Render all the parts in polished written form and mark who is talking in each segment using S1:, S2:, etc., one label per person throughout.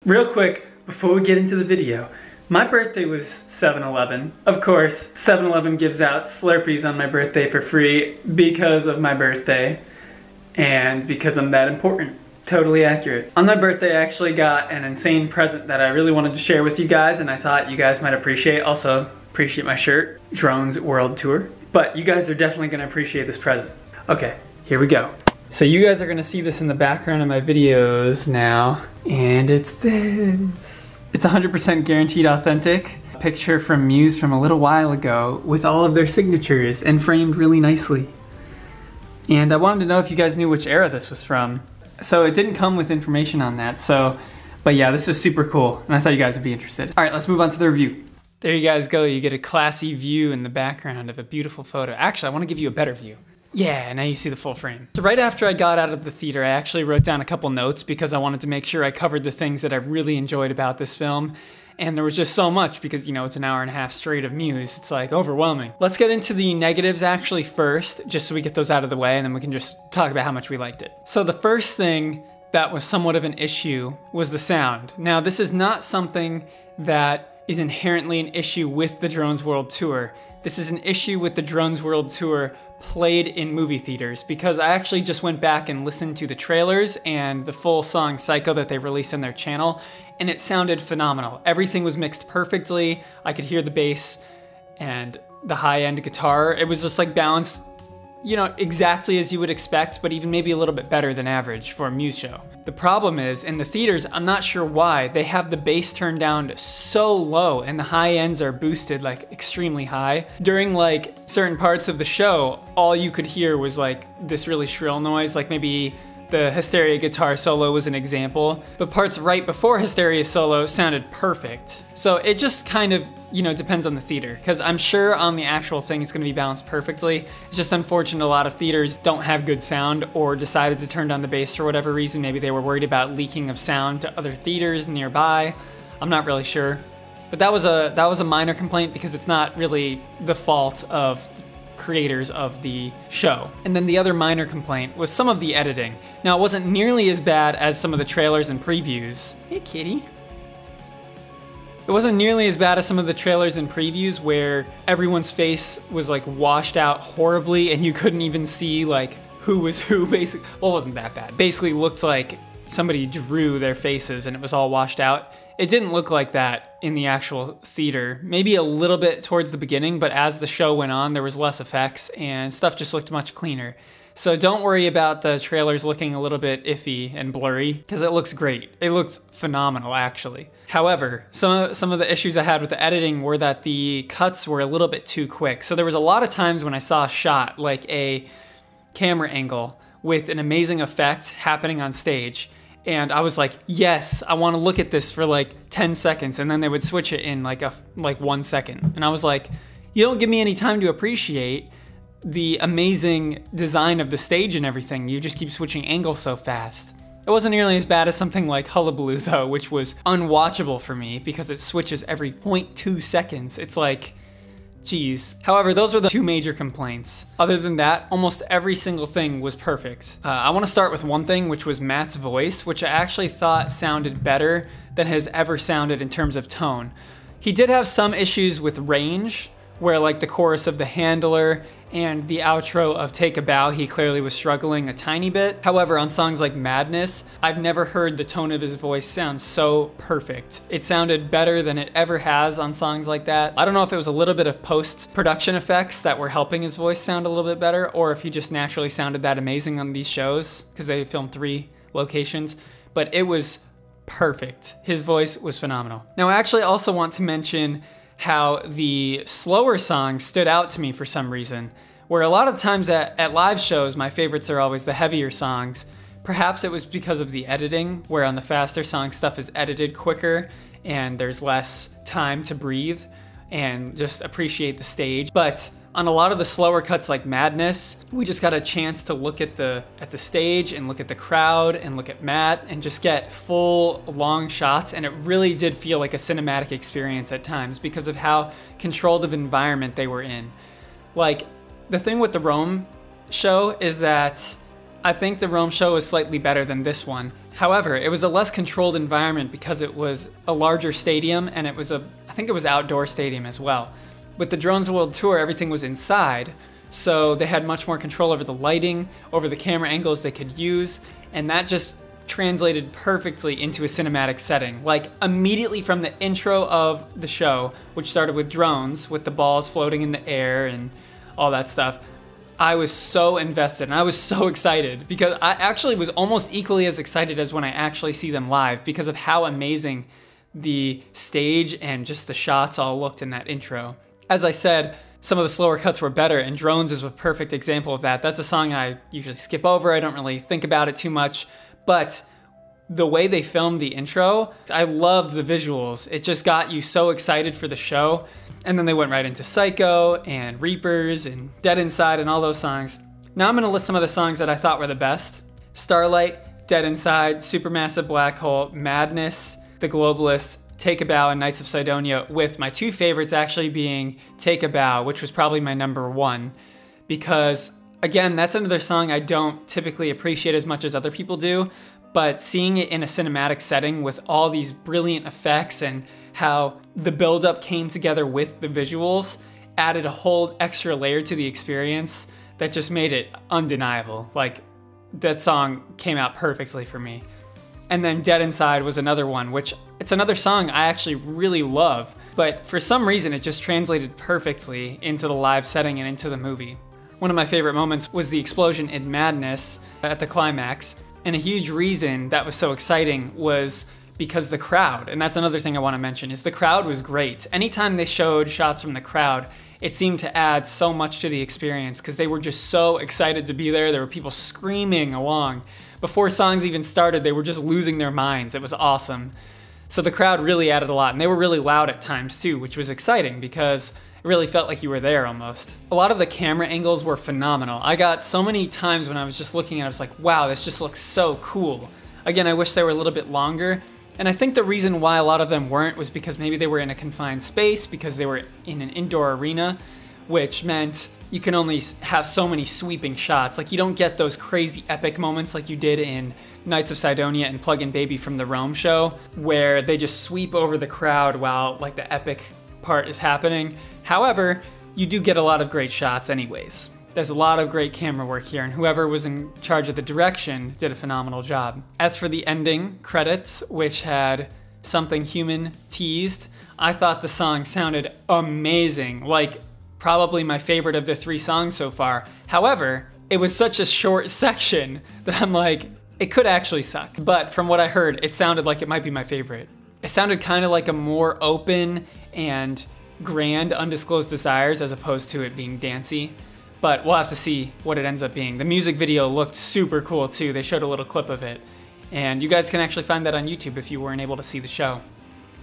S1: Real quick, before we get into the video, my birthday was 7-Eleven. Of course, 7-Eleven gives out Slurpees on my birthday for free because of my birthday and because I'm that important. Totally accurate. On my birthday, I actually got an insane present that I really wanted to share with you guys, and I thought you guys might appreciate. Also, appreciate my shirt, Drones World Tour. But you guys are definitely gonna appreciate this present. Okay, here we go. So you guys are gonna see this in the background of my videos now, and it's this. It's 100% guaranteed authentic. A picture from Muse from a little while ago with all of their signatures and framed really nicely. And I wanted to know if you guys knew which era this was from. So it didn't come with information on that, but yeah, this is super cool, and I thought you guys would be interested. All right, let's move on to the review. There you guys go, you get a classy view in the background of a beautiful photo. Actually, I wanna give you a better view. Yeah, now you see the full frame. So right after I got out of the theater, I actually wrote down a couple notes because I wanted to make sure I covered the things that I really enjoyed about this film. And there was just so much because, you know, it's an hour and a half straight of Muse. It's like overwhelming. Let's get into the negatives actually first, just so we get those out of the way, and then we can just talk about how much we liked it. So the first thing that was somewhat of an issue was the sound. Now, this is not something that is inherently an issue with the Drones World Tour. This is an issue with the Drones World Tour played in movie theaters, because I actually just went back and listened to the trailers and the full song Psycho that they released on their channel, and it sounded phenomenal. Everything was mixed perfectly. I could hear the bass and the high-end guitar. It was just like balanced, you know, exactly as you would expect, but even maybe a little bit better than average for a Muse show. The problem is, in the theaters, I'm not sure why, they have the bass turned down so low and the high ends are boosted like extremely high. During like certain parts of the show, all you could hear was like this really shrill noise, like maybe the Hysteria guitar solo was an example, but parts right before Hysteria solo sounded perfect. So it just kind of, you know, depends on the theater, because I'm sure on the actual thing it's gonna be balanced perfectly. It's just unfortunate a lot of theaters don't have good sound or decided to turn down the bass for whatever reason. Maybe they were worried about leaking of sound to other theaters nearby. I'm not really sure. But that was a minor complaint because it's not really the fault of creators of the show. And then the other minor complaint was some of the editing. Now, it wasn't nearly as bad as some of the trailers and previews. Hey, kitty. It wasn't nearly as bad as some of the trailers and previews where everyone's face was like washed out horribly and you couldn't even see like who was who, basically. Well, it wasn't that bad. Basically looked like somebody drew their faces and it was all washed out. It didn't look like that in the actual theater. Maybe a little bit towards the beginning, but as the show went on, there was less effects and stuff just looked much cleaner. So don't worry about the trailers looking a little bit iffy and blurry, because it looks great. It looks phenomenal, actually. However, some of the issues I had with the editing were that the cuts were a little bit too quick. So there was a lot of times when I saw a shot, like a camera angle, with an amazing effect happening on stage, and I was like, yes, I want to look at this for like 10 seconds, and then they would switch it in like 1 second. And I was like, you don't give me any time to appreciate the amazing design of the stage and everything. You just keep switching angles so fast. It wasn't nearly as bad as something like Hullabaloo though, which was unwatchable for me because it switches every 0.2 seconds. It's like, geez. However, those were the two major complaints. Other than that, almost every single thing was perfect. I want to start with one thing, which was Matt's voice, which I actually thought sounded better than has ever sounded in terms of tone. He did have some issues with range, where like the chorus of The Handler and the outro of Take a Bow, he clearly was struggling a tiny bit. However, on songs like Madness, I've never heard the tone of his voice sound so perfect. It sounded better than it ever has on songs like that. I don't know if it was a little bit of post-production effects that were helping his voice sound a little bit better, or if he just naturally sounded that amazing on these shows, because they filmed 3 locations, but it was perfect. His voice was phenomenal. Now, I actually also want to mention how the slower songs stood out to me for some reason, where a lot of times at live shows, my favorites are always the heavier songs. Perhaps it was because of the editing, where on the faster songs, stuff is edited quicker and there's less time to breathe and just appreciate the stage. But on a lot of the slower cuts like Madness, we just got a chance to look at the stage and look at the crowd and look at Matt and just get full long shots, and it really did feel like a cinematic experience at times because of how controlled of environment they were in. Like, the thing with the Rome show is that I think the Rome show was slightly better than this one. However, it was a less controlled environment because it was a larger stadium, and I think it was outdoor stadium as well. With the Drones World Tour, everything was inside, so they had much more control over the lighting, over the camera angles they could use, and that just translated perfectly into a cinematic setting. Like, immediately from the intro of the show, which started with drones, with the balls floating in the air and all that stuff, I was so invested and I was so excited, because I actually was almost equally as excited as when I actually see them live, because of how amazing the stage and just the shots all looked in that intro. As I said, some of the slower cuts were better, and Drones is a perfect example of that. That's a song I usually skip over. I don't really think about it too much, but the way they filmed the intro, I loved the visuals. It just got you so excited for the show. And then they went right into Psycho and Reapers and Dead Inside and all those songs. Now I'm gonna list some of the songs that I thought were the best. Starlight, Dead Inside, Supermassive Black Hole, Madness, The Globalist, Take a Bow, and Knights of Sidonia, with my two favorites actually being Take a Bow, which was probably my #1, because again, that's another song I don't typically appreciate as much as other people do, but seeing it in a cinematic setting with all these brilliant effects and how the buildup came together with the visuals added a whole extra layer to the experience that just made it undeniable. Like, that song came out perfectly for me. And then Dead Inside was another one, which it's another song I actually really love, but for some reason it just translated perfectly into the live setting and into the movie. One of my favorite moments was the explosion in Madness at the climax, and a huge reason that was so exciting was because the crowd, and that's another thing I want to mention, is the crowd was great. Anytime they showed shots from the crowd, it seemed to add so much to the experience, because they were just so excited to be there. There were people screaming along. Before songs even started, they were just losing their minds. It was awesome. So the crowd really added a lot, and they were really loud at times too, which was exciting because it really felt like you were there almost. A lot of the camera angles were phenomenal. I got so many times when I was just looking at it, I was like, wow, this just looks so cool. Again, I wish they were a little bit longer. And I think the reason why a lot of them weren't was because maybe they were in a confined space, because they were in an indoor arena, which meant you can only have so many sweeping shots. Like, you don't get those crazy epic moments like you did in Knights of Sidonia and Plug-in Baby from the Rome show, where they just sweep over the crowd while like the epic part is happening. However, you do get a lot of great shots anyways. There's a lot of great camera work here, and whoever was in charge of the direction did a phenomenal job. As for the ending credits, which had Something Human teased, I thought the song sounded amazing, like probably my favorite of the 3 songs so far. However, it was such a short section that I'm like, it could actually suck. But from what I heard, it sounded like it might be my favorite. It sounded kind of like a more open and grand Undisclosed Desires as opposed to it being dancey. But we'll have to see what it ends up being. The music video looked super cool too. They showed a little clip of it. And you guys can actually find that on YouTube if you weren't able to see the show.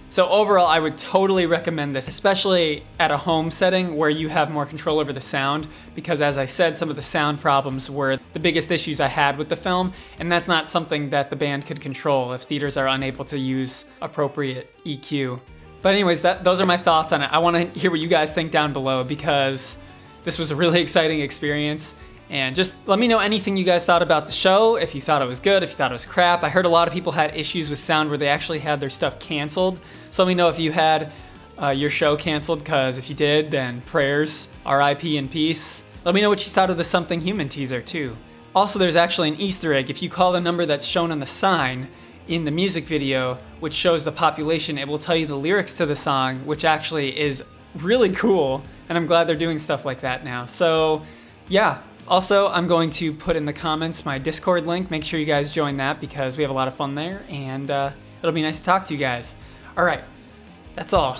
S1: So overall, I would totally recommend this, especially at a home setting where you have more control over the sound, because as I said, some of the sound problems were the biggest issues I had with the film, and that's not something that the band could control if theaters are unable to use appropriate EQ. But anyways, those are my thoughts on it. I want to hear what you guys think down below, because this was a really exciting experience. And just let me know anything you guys thought about the show, if you thought it was good, if you thought it was crap. I heard a lot of people had issues with sound where they actually had their stuff canceled. So let me know if you had your show canceled, because if you did, then prayers, RIP in peace. Let me know what you thought of the Something Human teaser too. Also, there's actually an Easter egg. If you call the number that's shown on the sign in the music video, which shows the population, it will tell you the lyrics to the song, which actually is really cool. And I'm glad they're doing stuff like that now. So yeah. Also, I'm going to put in the comments my Discord link. Make sure you guys join that, because we have a lot of fun there, and it'll be nice to talk to you guys. All right, that's all.